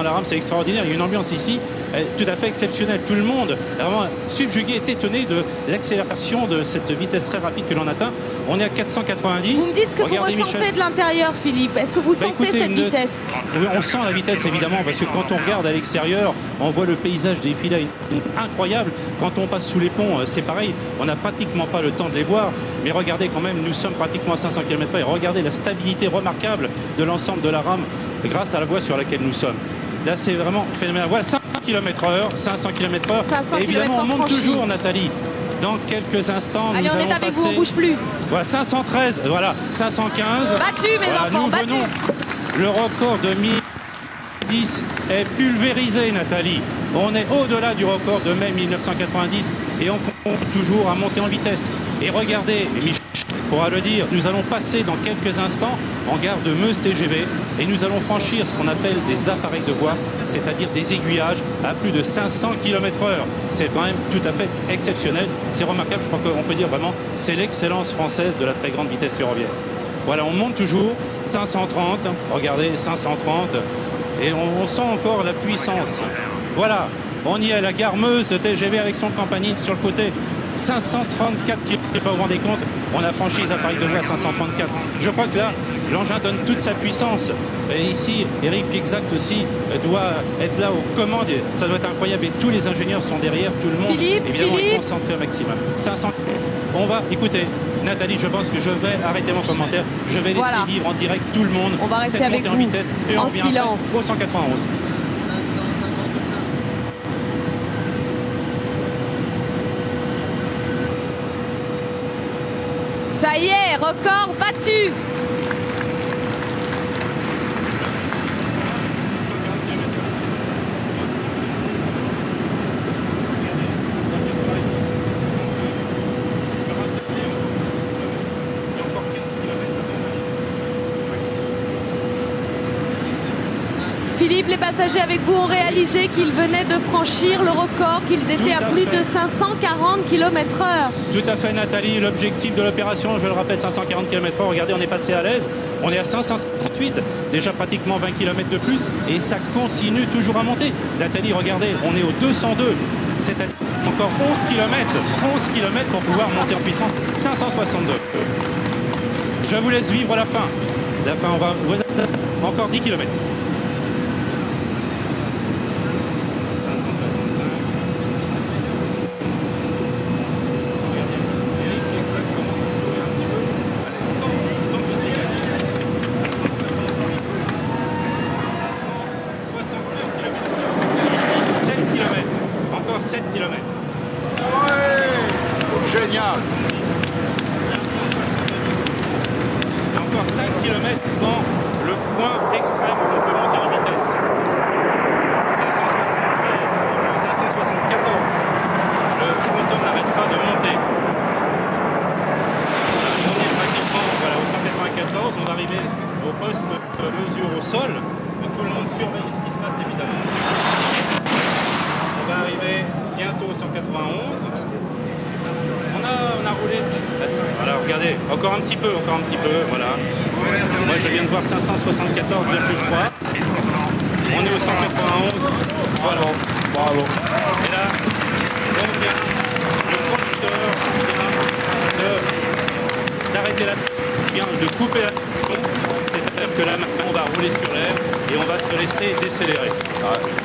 la rame, c'est extraordinaire. Il y a une ambiance ici tout à fait exceptionnelle. Tout le monde est vraiment subjugué, est étonné de l'accélération de cette vitesse très rapide que l'on atteint. On est à 490. Vous me dites ce que Regardez, vous ressentez Michel. de l'intérieur, Philippe. Est-ce que vous sentez écoutez, cette vitesse? Oui, on sent la vitesse évidemment, parce que quand on regarde à l'extérieur, on voit le paysage défiler incroyable. Quand on passe sous les ponts, c'est pareil, on n'a pratiquement pas le temps de les voir. Mais regardez quand même, nous sommes pratiquement à 500 km/h. Et regardez la stabilité remarquable de l'ensemble de la rame grâce à la voie sur laquelle nous sommes. Là, c'est vraiment phénoménal. Voilà, 500 km/h, 500 km/h. 500 Et évidemment, on monte franchis. toujours, Nathalie. Dans quelques instants, Allez, nous on allons est avec passer... vous, on bouge plus. Voilà, 513, voilà, 515. Battu, mes enfants, nous battu. venons. Le record de 1010 est pulvérisé, Nathalie. On est au-delà du record de mai 1990 et on compte toujours à monter en vitesse. Et regardez, Michel pourra le dire, nous allons passer dans quelques instants en gare de Meuse TGV et nous allons franchir ce qu'on appelle des appareils de voie, c'est-à-dire des aiguillages à plus de 500 km/h. C'est quand même tout à fait exceptionnel, c'est remarquable, je crois qu'on peut dire vraiment, c'est l'excellence française de la très grande vitesse ferroviaire. Voilà, on monte toujours, 530, regardez, 530, et on sent encore la puissance. Voilà, on y est, la gare Meuse TGV avec son campanile sur le côté. 534 km, vous vous rendez compte, on a franchi les appareils de voie à 534. Je crois que là, l'engin donne toute sa puissance. Et ici, Eric Piexact aussi doit être là aux commandes. Ça doit être incroyable. Et tous les ingénieurs sont derrière, tout le monde, évidemment, est concentré au maximum. 500. On va, écoutez, Nathalie, je pense que je vais arrêter mon commentaire. Je vais laisser vivre en direct tout le monde. On va rester cette avec montée vous, en vitesse. Et en on revient silence. au 191. Ça y est, record battu. Philippe, les passagers avec vous ont réalisé qu'ils venaient de franchir le record, qu'ils étaient à plus de 540 km/h. Tout à fait, Nathalie. L'objectif de l'opération, je le rappelle, 540 km/h. Regardez, on est passé à l'aise. On est à 558, déjà pratiquement 20 km de plus. Et ça continue toujours à monter. Nathalie, regardez, on est au 202. C'est-à-dire encore 11 km. 11 km pour pouvoir monter en puissance. 562. Je vous laisse vivre la fin. La fin, on va... Encore 10 km. Encore 7 km. Ouais, génial. Encore 5 km dans le point extrême où on peut monter en vitesse. 573, 574. Le quantum n'arrête pas de monter. On est pratiquement au 194. On va arriver au poste de mesure au sol. Tout le monde surveille ce qui se passe évidemment. On va arriver bientôt au 191. On a roulé. Voilà, regardez, encore un petit peu, voilà. Moi, je viens de voir 574,3. On est au 191. Voilà. Bravo. Et là, on vient, le conducteur vient d'arrêter vient de couper la c'est-à-dire que là, maintenant, on va rouler sur l'air et on va se laisser décélérer. Ouais.